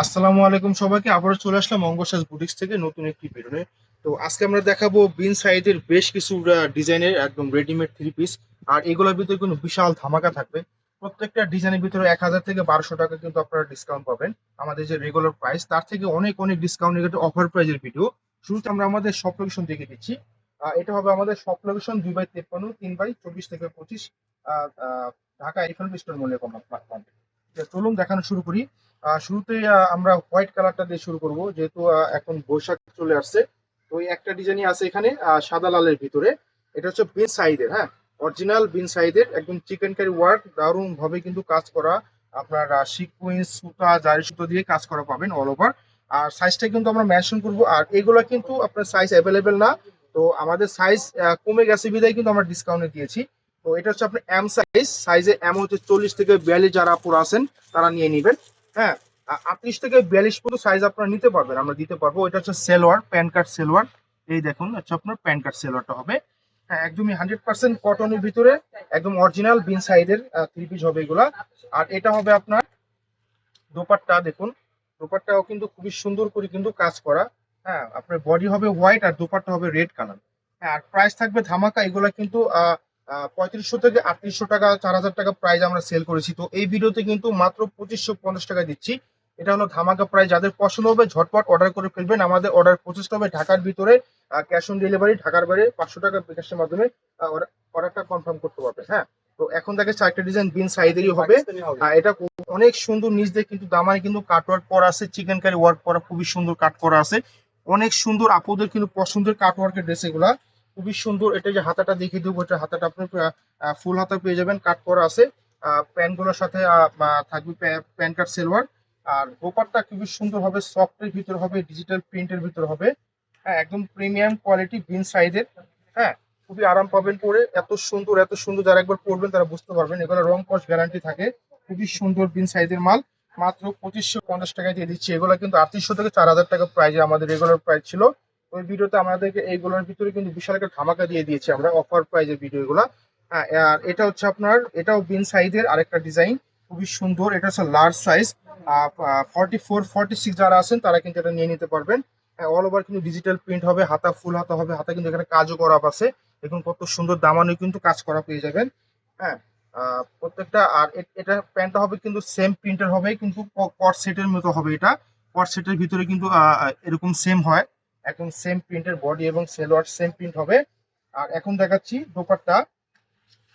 আসসালামু আলাইকুম সবাইকে, আবারও চলে আসলাম অঙ্গসাজ বুটিক্স থেকে নতুন একটি ভিডিও। তো আজকে আমরা দেখাবো বিন সাইজের বেশ কিছু ডিজাইনের একদম রেডিমেড থ্রি পিস। আর এগুলোর ভিতরে কিন্তু বিশাল ধামাকা থাকবে। প্রত্যেকটা ডিজাইনের ভিতরে 1000 থেকে 1200 টাকা কিন্তু আপনারা ডিসকাউন্ট পাবেন। আমাদের যে রেগুলার প্রাইস তার থেকে অনেক অনেক ডিসকাউন্ট, এটা অফার প্রাইজের ভিডিও। শুরুতে আমরা আমাদের শপ লোকেশন দেখে দিচ্ছি। এটা হবে আমাদের শপ লোকেশন 2/53 3/24 থেকে 25, ঢাকা এলিফ্যান্ট স্টোর মনে কম। চলুন দেখানো শুরু করি। শুরুতে আমরা হোয়াইট কালারটা দিয়ে শুরু করব, যেহেতু এখন বৈশাখ চলে আসছে। তো এই একটা ডিজাইনই আছে এখানে সাদা লালের ভিতরে। এটা হচ্ছে বিন সাইডের, হ্যাঁ, অরিজিনাল বিন সাইডের একদম চিকেন কারি ওয়ার্ক, দারুণ ভাবে কিন্তু কাজ করা। আপনার সিকুয়েন্স সুতা জারি সুতো দিয়ে কাজ করা পাবেন অল ওভার। আর সাইজটা কিন্তু আমরা মেনশন করব। আর এগুলো কিন্তু আপনার সাইজ অ্যাভেলেবেল না, তো আমাদের সাইজ কমে গেছে বিধায় কিন্তু আমরা ডিসকাউন্টে দিয়েছি। তো এটা হচ্ছে আপনার এম সাইজ, সাইজে এম হচ্ছে 40 থেকে 42 যারা আপুরা আছেন তারা নিয়ে নেবেন। হ্যাঁ, 38 থেকে 42 পর্যন্ত সাইজ আপনারা নিতে পারবেন, আমরা দিতে পারবো। এটা হচ্ছে সেলোয়ার, প্যান কার্ড সেলোয়ার। এই দেখুন হচ্ছে আপনার প্যান কার্ড সেলোয়ারটা হবে। হ্যাঁ, একদমই 100% কটনের ভিতরে একদম অরিজিনাল বিন সাইডের থ্রি পিস হবে এগুলা। আর এটা হবে আপনার দোপাট্টা, দেখুন দোপাট্টাও কিন্তু খুবই সুন্দর করে কিন্তু কাজ করা। হ্যাঁ, আপনার বডি হবে হোয়াইট আর দোপাট্টা হবে রেড কালার। হ্যাঁ, আর প্রাইস থাকবে ধামাকা। এগুলা কিন্তু 3500 থেকে 3800 টাকা, 4000 টাকা প্রাইস আমরা সেল করেছি। তো এই ভিডিওতে কিন্তু মাত্র 2550 টাকা দিচ্ছি। এটা হলো ধামাকা প্রাইস। যাদের পছন্দ হবে ঝটপট অর্ডার করে ফেলবেন। আমাদের অর্ডার প্রসেসটা হবে ঢাকার ভিতরে, ক্যাশ অন ডেলিভারি। ঢাকার বাইরে 500 টাকা বিকাশের মাধ্যমে অর্ডারটা কনফার্ম করতে পারবে। হ্যাঁ, তো এখন দেখে চারটা ডিজাইন বিন সাইজেরই হবে। এটা অনেক সুন্দর, নিচ দিয়ে কিন্তু দামানে কিন্তু কাট ওয়ার্ক করা আছে, চিকেন কারি ওয়ার্ক করা, খুবই সুন্দর কাট করা আছে। অনেক সুন্দর, আপুদের কিন্তু পছন্দের কাট ওয়ার্কের ড্রেস এগুলা, খুবই সুন্দর। এটা যে হাতাটা দেখিয়ে দেবো, এটা হাতাটা আপনি ফুল হাতা পেয়ে যাবেন, কাট করা আছে। প্যান্ট গুলোর সাথে থাকবে প্যান্ট কাট সেলোয়ার। আর দোপাট্টা খুবই সুন্দর হবে, সফটের ভিতর হবে, ডিজিটাল প্রিন্টের ভিতর হবে। হ্যাঁ, একদম প্রিমিয়াম কোয়ালিটি বিন সাইজের। হ্যাঁ, খুবই আরাম পাবেন পরে, এত সুন্দর এত সুন্দর। যারা একবার পরবেন তারা বুঝতে পারবেন, এগুলো রং কস গ্যারান্টি থাকে। খুবই সুন্দর বিন সাইজের মাল, মাত্র 2550 টাকায় দিয়ে দিচ্ছি। এগুলো কিন্তু 3800 থেকে 4000 টাকা প্রাইজে আমাদের রেগুলার প্রাইস ছিল। ওই ভিডিওতে আমাদেরকে এইগুলোর ভিতরে কিন্তু বিশাল একটা ধামাকা দিয়ে দিয়েছি আমরা, অফার প্রাইজের ভিডিও এগুলো। হ্যাঁ, আর এটা হচ্ছে আপনার, এটাও বিন সাইজের আরেকটা ডিজাইন, খুবই সুন্দর। এটা হচ্ছে লার্জ সাইজ, 44 46 যারা আছেন তারা কিন্তু এটা নিয়ে নিতে পারবেন। অল ওভার কিন্তু ডিজিটাল প্রিন্ট হবে, হাতা ফুল হাতা হবে, হাতা কিন্তু এখানে কাজও করা আছে। দেখুন কত সুন্দর, দামানো কিন্তু কাজ করা পেয়ে যাবেন। হ্যাঁ, প্রত্যেকটা। আর এটা প্যান্টটা হবে কিন্তু সেম প্রিন্টের হবে, কিন্তু কট সেটের মতো হবে। এটা কট সেটের ভিতরে কিন্তু এরকম সেম হয়, একদম সেম প্রিন্টের বডি এবং সেলোয়ার সেম প্রিন্ট হবে। আর এখন দেখাচ্ছি দোপাট্টা।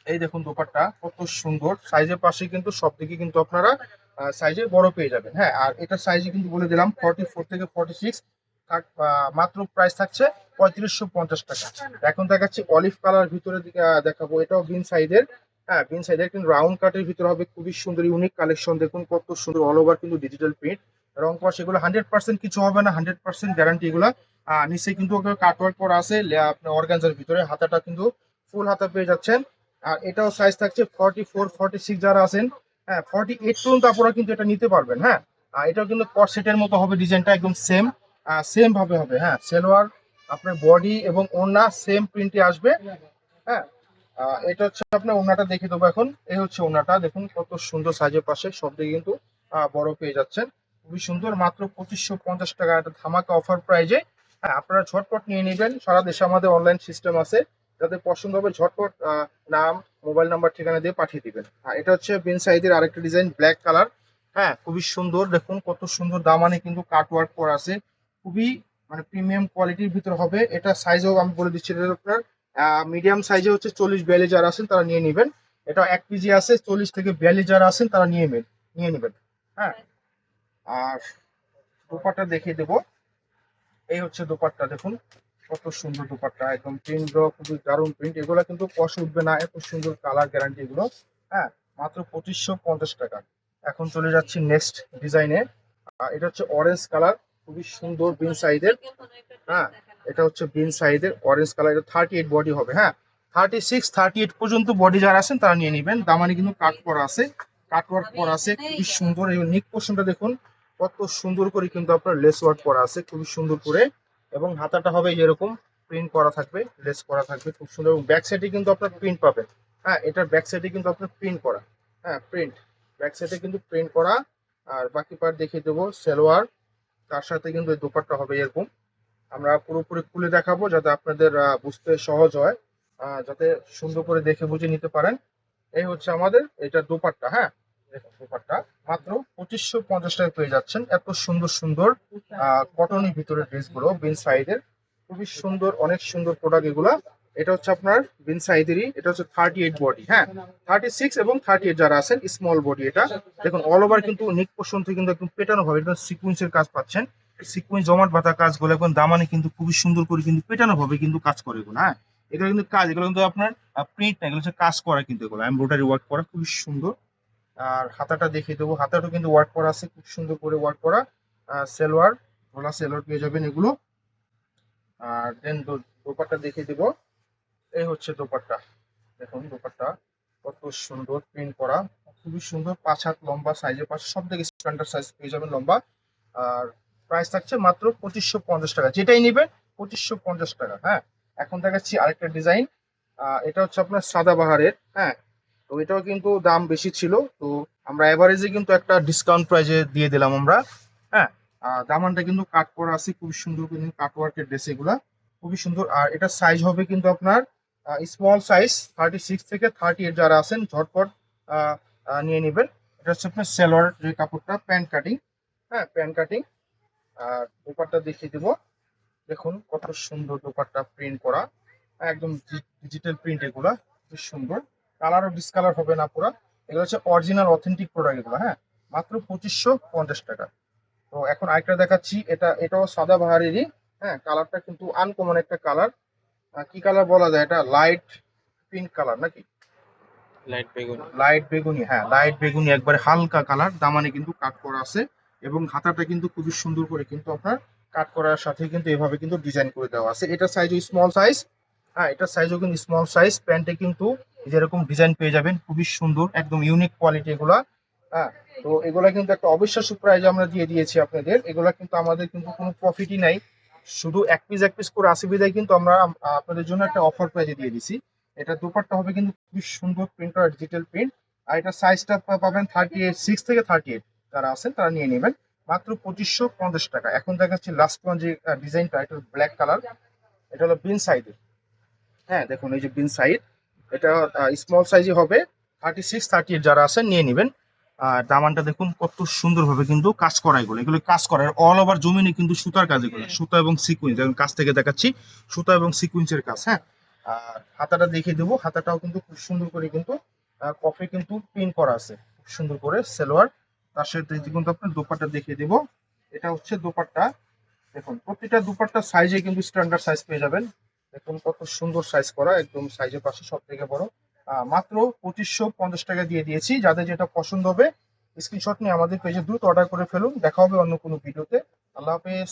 এই দেখুন দোপাট্টা কত সুন্দর, সাইজের পাশে কিন্তু সব দিকে কিন্তু আপনারা সাইজে বড় পেয়ে যাবেন। হ্যাঁ, আর এটা সাইজে কিন্তু বলে দিলাম 44 থেকে 46। মাত্র প্রাইস থাকছে 3550 টাকা। এখন দেখাচ্ছি অলিভ কালার ভিতরে দেখাবো, এটাও বিন সাইজের। হ্যাঁ, বিন সাইজের কিন্তু রাউন্ড কাটের ভিতরে হবে, খুবই সুন্দর ইউনিক কালেকশন। দেখুন কত সুন্দর, অল ওভার কিন্তু ডিজিটাল প্রিন্ট, রং কস এগুলো 100% কিছু হবে না, 100% গ্যারান্টি এগুলো। নিচে কিন্তু কাটওয়ার্ক করা আছে আপনার অর্গানজার ভিতরে, হাতাটা কিন্তু ফুল হাতা পেয়ে যাচ্ছেন। আর এটাও সাইজ থাকছে 44 46 যারা আছেন। হ্যাঁ, 48 পর্যন্ত আপনারা কিন্তু এটা নিতে পারবেন। হ্যাঁ, এটাও কিন্তু কট সেটের মতো হবে, ডিজাইনটা একদম সেম সেম ভাবে হবে। হ্যাঁ, সেলোয়ার আপনার বডি এবং ওড়না সেম প্রিন্টে আসবে। হ্যাঁ, এটা হচ্ছে আপনার ওড়নাটা দেখে দেবো এখন। এই হচ্ছে ওড়নাটা, দেখুন কত সুন্দর, সাইজের পাশে সব দিকে কিন্তু বড় পেয়ে যাচ্ছেন, খুবই সুন্দর। মাত্র 2550 টাকা, একটা ধামাকা অফার প্রাইজে। হ্যাঁ, আপনারা ঝটপট নিয়ে নেবেন। সারা দেশে আমাদের অনলাইন সিস্টেম আছে, যাদের পছন্দ হবে ঝটপট নাম মোবাইল নাম্বার ঠিকানা দিয়ে পাঠিয়ে দিবেন। এটা হচ্ছে বিন সাইজের আরেকটা ডিজাইন, ব্ল্যাক কালার। হ্যাঁ, খুবই সুন্দর, দেখুন কত সুন্দর, দামানে কিন্তু কাট ওয়ার্ক করা আছে, খুবই মানে প্রিমিয়াম কোয়ালিটির ভিতর হবে। এটা সাইজও আমি বলে দিচ্ছি, এটা আপনার মিডিয়াম সাইজে হচ্ছে 40 42 যারা আছেন তারা নিয়ে নেবেন। এটা 1 কেজি আছে, 40 থেকে 42 যারা আছেন তারা নিয়ে নেবেন। হ্যাঁ, আর দোপাট্টা দেখিয়ে দেবো। এই হচ্ছে দোপাট্টা, দেখুন কত সুন্দর দোপাট্টা, একদম প্রিন্ট খুবই দারুণ প্রিন্ট। এগুলো কিন্তু কষ উঠবে না, এত সুন্দর কালার গ্যারান্টি এগুলো। হ্যাঁ, মাত্র 2550 টাকা। এখন চলে যাচ্ছি নেক্সট ডিজাইনে। এটা হচ্ছে অরেঞ্জ কালার, খুবই সুন্দর বিন সাইজের। হ্যাঁ, এটা হচ্ছে বিন সাইজের অরেঞ্জ কালার, এটা 38 বডি হবে। হ্যাঁ, 36 38 পর্যন্ত বডি যারা আছেন তারা নিয়ে নেবেন। দামানে কিন্তু কাট করা আছে, কাট ওয়ার্ক করা আছে, খুবই সুন্দর। এই নিক পোর্শনটা দেখুন কত সুন্দর করে কিন্তু আপনার লেস ওয়ার্ক করা আছে, খুবই সুন্দর করে। এবং হাতাটা হবে যেরকম প্রিন্ট করা থাকবে, লেস করা থাকবে, খুব সুন্দর। এবং ব্যাক সাইডে কিন্তু আপনার প্রিন্ট পাবেন। হ্যাঁ, এটার ব্যাক সাইডে কিন্তু আপনার প্রিন্ট করা। হ্যাঁ, প্রিন্ট ব্যাক সাইডে কিন্তু প্রিন্ট করা। আর বাকি পার্ট দেখিয়ে দেবো সালোয়ার, তার সাথে কিন্তু এই দোপাট্টা হবে এরকম। আমরা পুরোপুরি খুলে দেখাবো যাতে আপনাদের বুঝতে সহজ হয়, যাতে সুন্দর করে দেখে বুঝে নিতে পারেন। এই হচ্ছে আমাদের এটা দোপাট্টা। হ্যাঁ, দেখুন দোপাট্টা মাত্র 2550 টাকা পেয়ে যাচ্ছেন। এত সুন্দর সুন্দর কটনের ভিতরে ড্রেসগুলো বিন সাইডের, খুবই সুন্দর, অনেক সুন্দর প্রোডাক্ট এগুলা। এটা হচ্ছে আপনার বিন সাইডেরই, এটা হচ্ছে 38 বডি। হ্যাঁ, 36 এবং 38 যারা আছেন স্মল বডি। এটা দেখুন অল ওভার কিন্তু নেক পোর্শন থেকে কিন্তু একদম পেটানো হবে, এটা সিকুয়েন্সের কাজ পাচ্ছেন। সিকুয়েন্স জমাট বাঁধা কাজগুলো এখন দামানে কিন্তু খুবই সুন্দর করে কিন্তু পেটানো ভাবে কিন্তু কাজ করে এগুলো। হ্যাঁ, এগুলো কিন্তু কাজ, এগুলো কিন্তু আপনার প্রিন্ট না, এগুলো হচ্ছে কাজ করা কিন্তু, এগুলো এমব্রয়ডারি ওয়ার্ক করা খুবই সুন্দর। আর হাতাটা দেখিয়ে দেবো, হাতাটাও কিন্তু ওয়ার্ক করা আছে, খুব সুন্দর করে ওয়ার্ক করা। সেলোয়ার, ভোলা সেলোয়ার পেয়ে যাবেন এগুলো। আর দেন দোপাট্টা দেখিয়ে দেবো। এই হচ্ছে দোপাট্টা, দেখুন দোপাট্টা কত সুন্দর প্রিন্ট করা, খুবই সুন্দর। 5 হাত লম্বা, সাইজে পাশে সব থেকে স্ট্যান্ডার্ড সাইজ পেয়ে যাবেন লম্বা। আর প্রাইস থাকছে মাত্র 2550 টাকা, যেটাই নেবেন 2550 টাকা। হ্যাঁ, এখন দেখাচ্ছি আরেকটা ডিজাইন। এটা হচ্ছে আপনার সাদাবাহারের। হ্যাঁ, তো এটাও কিন্তু দাম বেশি ছিল, তো আমরা এভারেজে কিন্তু একটা ডিসকাউন্ট প্রাইজে দিয়ে দিলাম আমরা। হ্যাঁ, দামানটা কিন্তু কাট করা আছে, খুবই সুন্দর কিন্তু কাট ওয়ার্কের ড্রেস এগুলা, খুবই সুন্দর। আর এটা সাইজ হবে কিন্তু আপনার স্মল সাইজ 36 থেকে 38 যারা আছেন ঝটপট আহ, নিয়ে নেবেন। এটা হচ্ছে আপনার সেলোয়ার যে কাপড়টা, প্যান্ট কাটিং। হ্যাঁ, প্যান্ট কাটিং। আর দোপাট্টা দেখিয়ে দেবো, দেখুন কত সুন্দর দোপাট্টা প্রিন্ট করা, একদম ডিজিটাল প্রিন্ট এগুলা, খুব সুন্দর। কালারও ডিসকালার হবে না পুরা, এগুলো হচ্ছে অরিজিনাল অথেন্টিক প্রোডাক্ট এগুলো। হ্যাঁ, মাত্র 2550 টাকা। তো এখন আরেকটা দেখাচ্ছি, এটাও সাদা বাহারেরই। হ্যাঁ, কালারটা কিন্তু আনকমন একটা কালার। কি কালার বলা যায়, এটা লাইট পিঙ্ক কালার নাকি লাইট বেগুনি। লাইট বেগুনি? হ্যাঁ, লাইট বেগুনি, একবারে হালকা কালার। দামানে কিন্তু কাট করা আছে এবং হাতাটা কিন্তু খুবই সুন্দর করে কিন্তু আপনার কাট করার সাথে কিন্তু এভাবে কিন্তু ডিজাইন করে দেওয়া আছে। এটা সাইজও স্মল সাইজ। হ্যাঁ, এটা সাইজও কিন্তু স্মল সাইজ। প্যান্টে কিন্তু যেরকম ডিজাইন পেয়ে যাবেন, খুবই সুন্দর, একদম ইউনিক কোয়ালিটি এগুলা। হ্যাঁ, তো এগুলা কিন্তু একটা অবিশ্বাস্য প্রাইজে আমরা দিয়ে দিয়েছি আপনাদের। এগুলা কিন্তু আমাদের কিন্তু কোনো প্রফিটই নাই, শুধু এক পিস করে 80 বিদায় কিন্তু আমরা আপনাদের জন্য একটা অফার প্রাইজে দিয়ে দিছি। এটা দোপাট্টা হবে কিন্তু খুবই সুন্দর প্রিন্ট করা, ডিজিটাল প্রিন্ট। আর এটা সাইজটা পাবেন 36 থেকে 38 যারা আছেন তারা নিয়ে নেবেন মাত্র 2550 টাকা। এখন দেখাচ্ছি লাস্ট ওয়ান যে ডিজাইনটা, এটা ব্ল্যাক কালার। এটা হলো বিন সাইডের। হ্যাঁ, দেখুন এই যে বিন সাইড, এটা স্মল সাইজে হবে। 36 38 যারা আছেন নিয়ে নেবেন। আর দামানটা দেখুন কত সুন্দরভাবে কিন্তু কাজ করা, এগুলো এগুলো কাজ করা অল ওভার জমিনে কিন্তু সুতার কাজ, এগুলো সুতা এবং সিকুয়েন্স, যেমন কাছ থেকে দেখাচ্ছি সুতা এবং সিকুয়েন্সের কাজ। হ্যাঁ, আর হাতাটা দেখিয়ে দেবো, হাতাটাও কিন্তু খুব সুন্দর করে কিন্তু কফি কিন্তু প্রিন্ট করা আছে, খুব সুন্দর করে সেলোয়ার। তার সাথে কিন্তু আপনার দোপাট্টা দেখিয়ে দেবো। এটা হচ্ছে দোপাট্টা, দেখুন প্রতিটা দুপাট্টা সাইজে কিন্তু স্ট্যান্ডার্ড সাইজ পেয়ে যাবেন। দেখুন কত সুন্দর সাইজ করা, একদম সাইজের পাশে সব থেকে বড়। মাত্র 2550 টাকা দিয়ে দিয়েছি। যাদের যেটা পছন্দ হবে স্ক্রিনশট নিয়ে আমাদের পেজে দ্রুত অর্ডার করে ফেলুন। দেখা হবে অন্য কোনো ভিডিওতে। আল্লাহ হাফেজ।